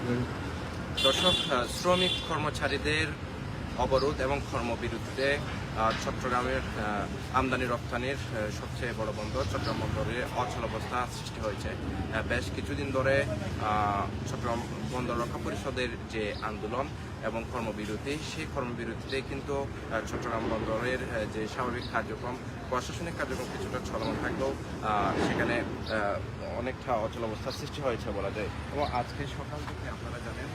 দর্শক, শ্রমিক কর্মচারীদের অবরোধ এবং কর্মবিরতিতে চট্টগ্রামের আমদানি রপ্তানির সবচেয়ে বড় বন্দর চট্টগ্রাম বন্দরে অচলাবস্থা সৃষ্টি হয়েছে। বেশ কিছুদিন ধরে চট্টগ্রাম বন্দর রক্ষা পরিষদের যে আন্দোলন এবং কর্মবিরতি, সেই কর্মবিরতিতে কিন্তু চট্টগ্রাম বন্দরের যে স্বাভাবিক কার্যক্রম, প্রশাসনিক কার্যক্রম কিছুটা চলমান থাকলেও সেখানে অনেকটা অচলাবস্থার সৃষ্টি হয়েছে বলা যায়। এবং আজকে সকাল থেকে আপনারা জানেন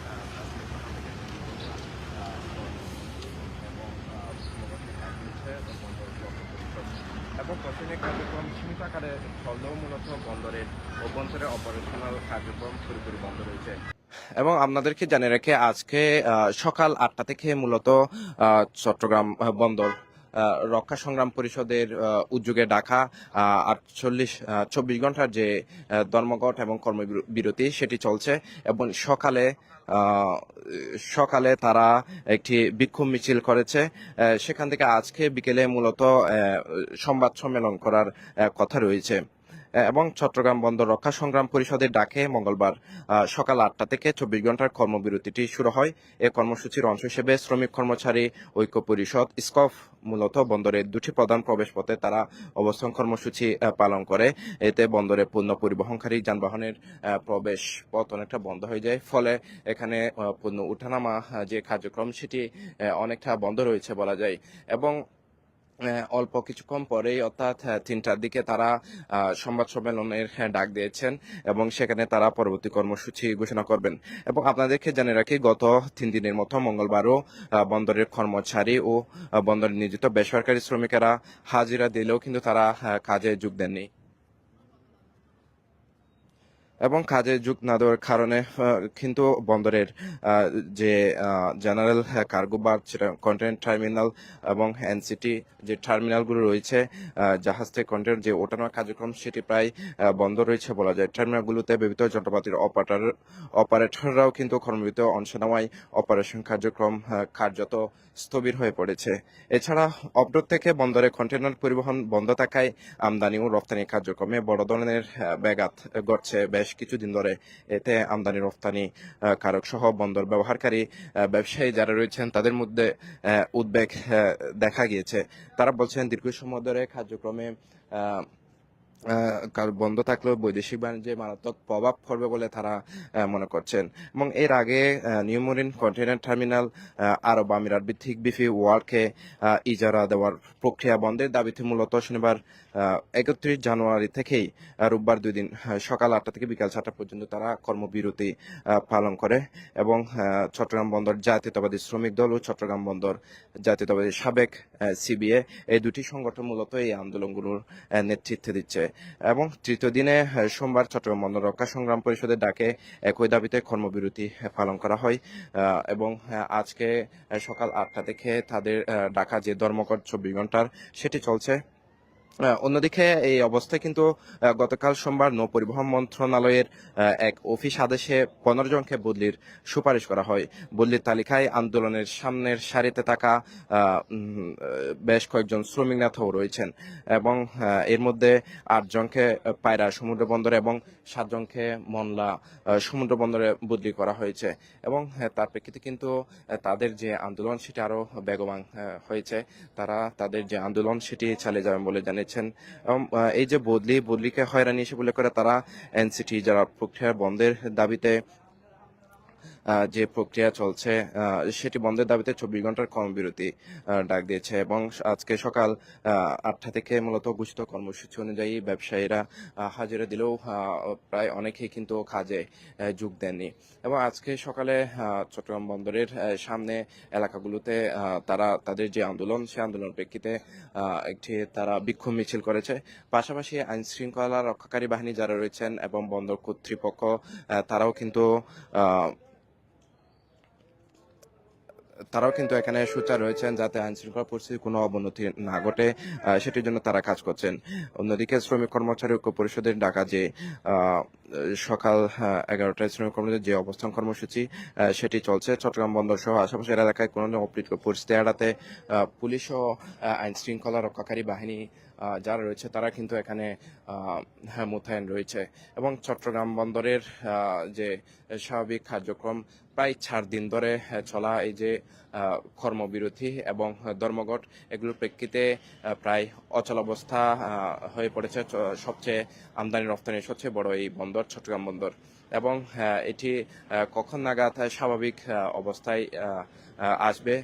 এবং প্রশাসনিক কার্যক্রম সীমিত আকারে চললেও মূলত বন্দরের অভ্যন্তরে অপারেশনাল কার্যক্রম পুরোপুরি বন্ধ রয়েছে। এবং আপনাদেরকে জানিয়ে রেখে আজকে সকাল 8টা থেকে মূলত চট্টগ্রাম বন্দর রক্ষা সংগ্রাম পরিষদের উদ্যোগে ডাকা 24 ঘন্টার যে ধর্মঘট এবং কর্মবিরতি সেটি চলছে। এবং সকালে তারা একটি বিক্ষোভ মিছিল করেছে। সেখান থেকে আজকে বিকেলে মূলত সংবাদ সম্মেলন করার কথা রয়েছে। এবং চট্টগ্রাম বন্দর রক্ষা সংগ্রাম পরিষদের ডাকে মঙ্গলবার সকাল 8টা থেকে 24 ঘন্টার কর্মবিরতিটি শুরু হয়। এই কর্মসূচির অংশ হিসেবে শ্রমিক কর্মচারী ঐক্য পরিষদ স্কফ মূলত বন্দরের দুটি প্রধান প্রবেশ পথে তারা অবস্থান কর্মসূচি পালন করে। এতে বন্দরে পণ্য পরিবহনকারী যানবাহনের প্রবেশ পথ অনেকটা বন্ধ হয়ে যায়, ফলে এখানে পণ্য উঠানামা যে কার্যক্রম সেটি অনেকটা বন্ধ রয়েছে বলা যায়। এবং অল্প কিছুক্ষণ পরেই অর্থাৎ 3টার দিকে তারা সংবাদ সম্মেলনের ডাক দিয়েছেন এবং সেখানে তারা পরবর্তী কর্মসূচি ঘোষণা করবেন। এবং আপনাদেরকে জানিয়ে রাখি, গত 3 দিনের মতো মঙ্গলবারও বন্দরের কর্মচারী ও বন্দরে নিয়োজিত বেসরকারি শ্রমিকেরা হাজিরা দিলেও কিন্তু তারা কাজে যোগ দেননি। এবং কাজে যোগ না দেওয়ার কারণে কিন্তু বন্দরের যে জেনারেল কার্গো বার্থ, সেটা কন্টেইনার টার্মিনাল এবং এনসিটি যে টার্মিনালগুলো রয়েছে, জাহাজ থেকে কন্টেইনার যে ওঠানোর কার্যক্রম সেটি প্রায় বন্ধ রয়েছে বলা যায়। টার্মিনালগুলোতে ব্যবহৃত যন্ত্রপাতির অপারেটররাও কিন্তু কর্মবিরতিতে অংশ নেওয়ায় অপারেশন কার্যক্রম কার্যত স্থবির হয়ে পড়েছে। এছাড়া অবরোধ থেকে বন্দরে কন্টেইনার পরিবহন বন্ধ থাকায় আমদানি ও রপ্তানি কার্যক্রমে বড় ধরনের ব্যাঘাত ঘটছে বেশ কিছুদিন ধরে। এতে আমদানি রপ্তানি কারক সহ বন্দর ব্যবহারকারী ব্যবসায়ী যারা রয়েছেন তাদের মধ্যে উদ্বেগ দেখা গিয়েছে। তারা বলছেন দীর্ঘ সময় ধরে কার্যক্রমে বন্ধ থাকলেও বৈদেশিক বাণিজ্যে মারাত্মক প্রভাব পড়বে বলে তারা মনে করছেন। এবং এর আগে নিউ মেরিন কন্টেইনার টার্মিনাল আরব আমিরাত ভিত্তিক বিপি ওয়ার্ল্ডকে ইজারা দেওয়ার প্রক্রিয়া বন্ধের দাবিতে মূলত শনিবার 31 জানুয়ারি থেকেই রোববার 2 দিন সকাল 8টা থেকে বিকাল 4টা পর্যন্ত তারা কর্মবিরতি পালন করে। এবং চট্টগ্রাম বন্দর জাতীয়তাবাদী শ্রমিক দল ও চট্টগ্রাম বন্দর জাতীয়তাবাদী সাবেক সিবিএ, এই দুটি সংগঠন মূলত এই আন্দোলনগুলোর নেতৃত্বে দিচ্ছে। এবং তৃতীয় দিনে সোমবার চট্টগ্রাম বন্দর রক্ষা সংগ্রাম পরিষদের ডাকে একই দাবিতে কর্মবিরতি পালন করা হয়। এবং আজকে সকাল 8টা থেকে তাদের ডাকা যে ধর্মঘট 24 ঘন্টার সেটি চলছে। অন্যদিকে এই অবস্থায় কিন্তু গতকাল সোমবার নৌ পরিবহন মন্ত্রণালয়ের এক অফিস আদেশে 15 জনকে বদলির সুপারিশ করা হয়। বদলির তালিকায় আন্দোলনের সামনের সারিতে থাকা বেশ কয়েকজন শ্রমিক নেতাও রয়েছেন। এবং এর মধ্যে 8 জনকে পায়রা সমুদ্র বন্দরে এবং 7 জনকে মংলা সমুদ্র বন্দরে বদলি করা হয়েছে। এবং তার প্রেক্ষিতে কিন্তু তাদের যে আন্দোলন সেটি আরো বেগবান হয়েছে। তারা তাদের যে আন্দোলন সেটি চালিয়ে যাবেন বলে জানিয়েছেন। এবং এই যে বদলিকে হয়রানি হিসেবে উল্লেখ করে তারা এনসিটি যারা প্রক্রিয়া বন্ধের দাবিতে যে প্রক্রিয়া চলছে সেটি বন্ধের দাবিতে 24 ঘন্টার কর্মবিরতি ডাক দিয়েছে। এবং আজকে সকাল 8টা থেকে মূলত ঘোষিত কর্মসূচি অনুযায়ী ব্যবসায়ীরা হাজিরা দিলেও প্রায় অনেকেই কিন্তু কাজে যোগ দেননি। এবং আজকে সকালে চট্টগ্রাম বন্দরের সামনে এলাকাগুলোতে তারা তাদের যে আন্দোলন, সেই আন্দোলনের প্রেক্ষিতে একটি তারা বিক্ষোভ মিছিল করেছে। পাশাপাশি আইন শৃঙ্খলা রক্ষাকারী বাহিনী যারা রয়েছেন এবং বন্দর কর্তৃপক্ষ তারাও কিন্তু এখানে সোচ্চার রয়েছেন যাতে আইন শৃঙ্খলা পরিস্থিতির কোনো অবনতি না ঘটে, সেটির জন্য তারা কাজ করছেন। অন্যদিকে শ্রমিক কর্মচারী ঐক্য পরিষদের ডাকা যে সকাল 11টায় শ্রমিক কর্মীদের যে অবস্থান কর্মসূচি সেটি চলছে। চট্টগ্রাম বন্দর সহ আশেপাশের এলাকায় কোনো ধরনের অপ্রীতিকর পরিস্থিতি এড়াতে পুলিশ ও আইন শৃঙ্খলা রক্ষাকারী বাহিনী যারা রয়েছে তারা কিন্তু এখানে মোতায়েন রয়েছে এবং চট্টগ্রাম বন্দরের যে স্বাভাবিক কার্যক্রম প্রায় 4 দিন ধরে চলা এই যে কর্মবিরতি এবং ধর্মঘট এগুলোর প্রেক্ষিতে প্রায় অচলাবস্থা হয়ে পড়েছে সবচেয়ে আমদানি রপ্তানির সবচেয়ে বড় এই বন্দর চট্টগ্রাম বন্দর এবং এটি কখন নাগাদ স্বাভাবিক অবস্থায় আসবে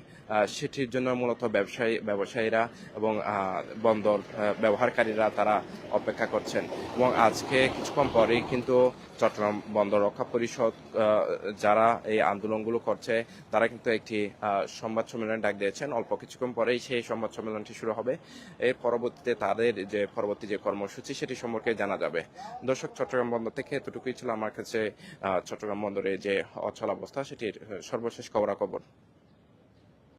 সেটির জন্য মূলত ব্যবসায়ীরা এবং বন্দর ব্যবহারকারীরা তারা অপেক্ষা করছেন এবং আজকে কিছুক্ষণ পরেই কিন্তু চট্টগ্রাম বন্দর রক্ষা পরিষদ যারা এই আন্দোলনগুলো করছে তারা কিন্তু একটি সংবাদ সম্মেলন ডাক দিয়েছেন। অল্প কিছুক্ষণ পরেই সেই সংবাদ সম্মেলনটি শুরু হবে। এর পরবর্তীতে তাদের যে পরবর্তী যে কর্মসূচি সেটি সম্পর্কে জানা যাবে। দর্শক, চট্টগ্রাম বন্দর থেকে এতটুকুই ছিল আমার কাছে চট্টগ্রাম বন্দরে যে অচল অবস্থা সেটির সর্বশেষ খবরাখবর।